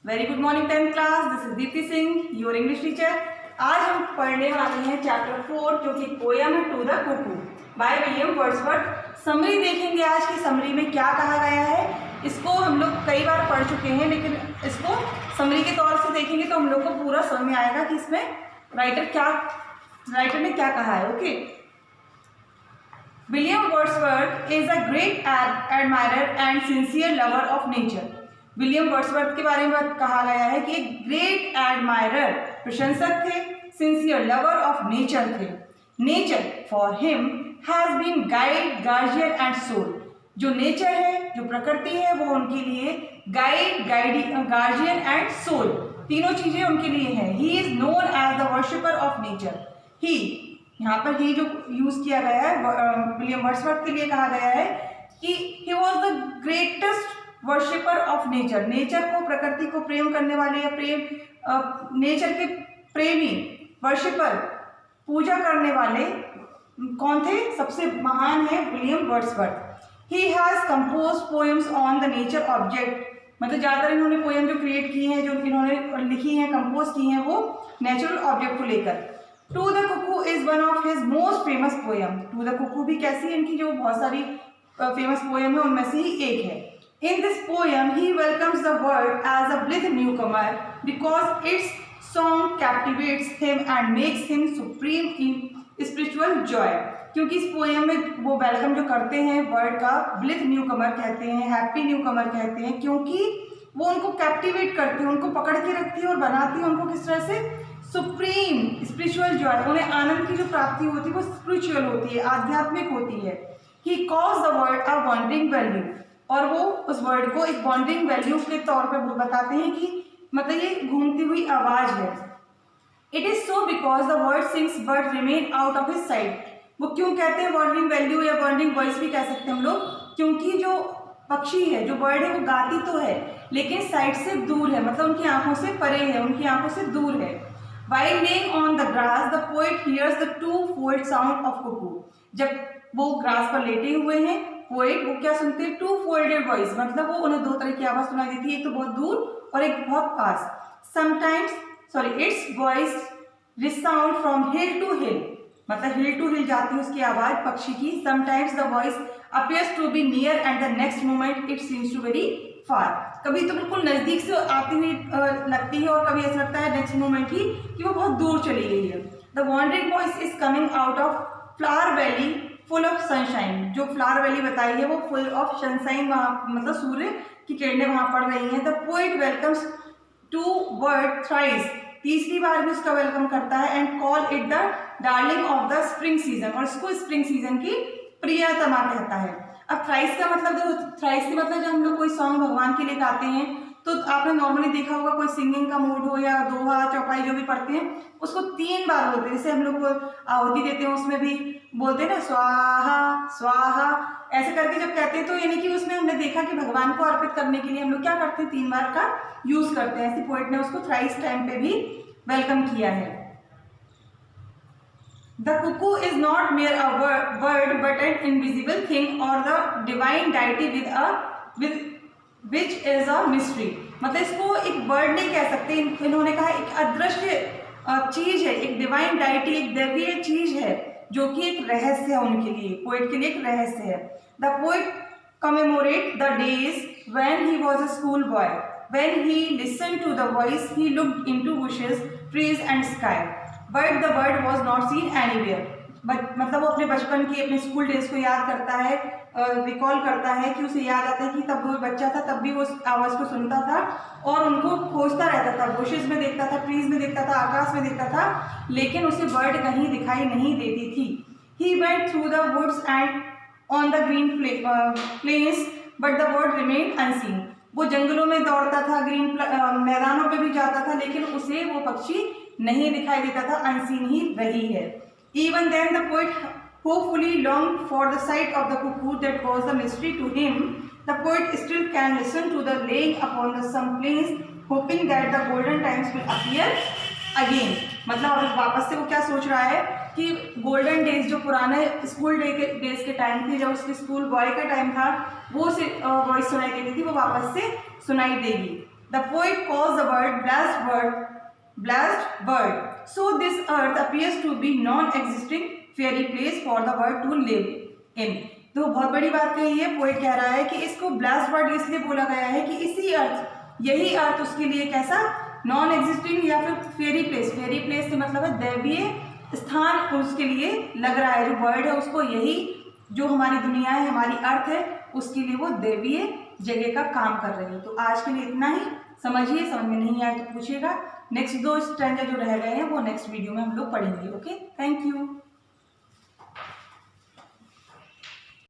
Very good morning 10th class, this is Deepti Singh, your English teacher. आज हम पढ़ने वाले हैं चैप्टर 4 जो कि पोयम है to the cuckoo by William Wordsworth. Summary देखेंगे आज की समरी में क्या कहा गया है। इसको हम लोग कई बार पढ़ चुके हैं, लेकिन इसको समरी के तौर से देखेंगे तो हम लोग को पूरा समझ में आएगा कि इसमें राइटर ने क्या कहा है। Okay, William Wordsworth is a great admirer and sincere lover of nature. William Wordsworth के बारे में कहा गया है कि एक ग्रेट एडमायरर, प्रशंसक थे, सिंसियर लवर ऑफ नेचर थे। Nature for him has been guide, guardian and soul. जो नेचर है, जो प्रकृति है, वो उनके लिए गाइड, गार्जियन एंड सोल, तीनों चीजें उनके लिए हैं। He is known as the worshipper of nature. ही, यहाँ पर ही जो यूज किया गया है विलियम वर्ड्सवर्थ के लिए कहा गया है कि he was the greatest worshipper of nature. Nature को, प्रकृति को प्रेम करने वाले या नेचर के प्रेमी, वर्शिपर, पूजा करने वाले कौन थे? सबसे महान है William Wordsworth. He has compose poems on the nature object. मतलब ज़्यादातर इन्होंने पोएम जो क्रिएट की हैं, जो इन्होंने लिखी हैं, कंपोज की हैं, वो नेचुरल ऑब्जेक्ट को लेकर। To the cuckoo is one of his most famous poem. To the cuckoo भी कैसी है, इनकी जो बहुत सारी फेमस पोएम है उनमें से ही एक है। In this poem, he welcomes the world as a blithe newcomer because its song captivates him and makes him supreme in spiritual joy। क्योंकि इस पोएम में वो वेलकम जो करते हैं वर्ल्ड का, ब्लिथ न्यू कमर कहते हैं, हैप्पी न्यू कमर कहते हैं, क्योंकि वो उनको कैप्टिवेट करती है, उनको पकड़ के रखती है और बनाती है उनको किस तरह से? Supreme spiritual Joy. उन्हें आनंद की जो प्राप्ति होती है वो स्पिरिचुअल होती है, आध्यात्मिक होती है। He calls the world a wandering value, और वो उस वर्ड को एक बॉन्डिंग वैल्यू के तौर पे बताते हैं कि मतलब ये घूमती हुई आवाज है। It is so because the word sings but remain out of his site. वो क्यों कहते हैं बॉन्डिंग वैल्यू या बॉन्डिंग वॉइस भी कह सकते हैं हम लोग, क्योंकि जो पक्षी है, जो बर्ड है, वो गाती तो है लेकिन साइट से दूर है, मतलब उनकी आंखों से परे है, उनकी आंखों से दूर है। While laying on the grass, the poet hears the two-fold sound of cuckoo। जब वो ग्रास पर लेटे हुए हैं, पोएट वो क्या सुनते हैं? टू फोल्डेड वॉइस, मतलब वो उन्हें दो तरह की आवाज सुनाई देती है, एक तो बहुत दूर और एक बहुत पास। Its voice resound from hill to hill, मतलब हिल टू हिल जाती है उसकी आवाज पक्षी की। Sometimes the voice appears to be near and the next moment it seems to very far. कभी तो बिल्कुल नजदीक से आती हुई लगती है और कभी ऐसा लगता है नेक्स्ट मोमेंट ही कि वो बहुत दूर चली गई है। The wandering voice is coming out of flower valley full of sunshine. जो फ्लावर वैली बताई है वो फुल ऑफ सनशाइन, वहाँ मतलब सूर्य की किरणें वहाँ पड़ रही हैं। The poet welcomes to word thrice, तीसरी बार भी उसका वेलकम करता है, and call it the darling of the spring season, और इसको स्प्रिंग सीजन की प्रियतमा कहता है। अब थ्राइस का मतलब, थ्राइस का मतलब जब हम लोग कोई सॉन्ग भगवान के लिए गाते हैं तो आपने नॉर्मली देखा होगा, कोई सिंगिंग का मूड हो या दोहा चौपाई जो भी पढ़ते हैं उसको 3 बार बोलते हैं। जैसे हम लोग आहुति देते हैं उसमें भी बोलते हैं ना, स्वाहा स्वाहा, ऐसे करके जब कहते हैं तो यानी कि उसमें हमने देखा कि भगवान को अर्पित करने के लिए हम लोग क्या करते हैं? 3 बार का यूज करते हैं। ऐसे पोएट ने उसको थ्राइस टाइम पे भी वेलकम किया है। The cuckoo is not mere a bird but an invisible thing or the divine deity with which is a mystery। मतलब इसको एक बर्ड नहीं कह सकते, इन्होंने कहा एक अदृश्य चीज है, एक डिवाइन डाइटी, एक दैवीय चीज है जो कि एक रहस्य है उनके लिए, पोएट के लिए एक रहस्य है। The poet commemorate the days when he was a school boy, when he listened to the voice, he looked into bushes, trees and sky, but the bird was not seen anywhere. मतलब वो अपने बचपन की, अपने school days को याद करता है, रिकॉल करता है कि उसे याद आता है कि तब वो बच्चा था, तब भी वो उस आवाज़ को सुनता था और उनको खोजता रहता था, बुशेस में देखता था, ट्रीज में देखता था, आकाश में देखता था, लेकिन उसे बर्ड कहीं दिखाई नहीं देती थी। He went through the woods and on the green plains but the bird remain unseen. वो जंगलों में दौड़ता था, ग्रीन मैदानों पे भी जाता था, लेकिन उसे वो पक्षी नहीं दिखाई देता था, अनसीन ही रही है। Even then the poet hopefully longed for the sight of the cuckoo that was a mystery to him. The poet still can listen to the laying upon the some plains, hoping that the golden times will appear again। मतलब अब वापस से वो क्या सोच रहा है कि गोल्डन डेज, जो पुराने स्कूल डेज के टाइम थे, जब उसके स्कूल बॉय का टाइम था, वो उसे वॉइस सुनाई देती थी, वो वापस से सुनाई देगी। The poet calls the word blessed bird. So this earth appears to be non-existing fairy place for the bird to live in. तो बहुत बड़ी बात कही है, पोइट कह रहा है कि इसको ब्लास्ट बर्ड इसलिए बोला गया है कि इसी अर्थ, यही अर्थ उसके लिए कैसा नॉन एग्जिस्टिंग या फिर फेरी प्लेस, फेरी प्लेस से मतलब है दैवीय स्थान उसके लिए लग रहा है। जो बर्ड है उसको यही जो हमारी दुनिया है, हमारी अर्थ है, उसके लिए वो दैवीय जगह का काम कर रही है। तो आज के लिए इतना ही, समझिए, समझ में नहीं आए तो पूछिएगा। नेक्स्ट 2 स्ट्रैंजा जो रह गए हैं वो नेक्स्ट वीडियो में हम लोग पढ़ेंगे। Okay, thank you.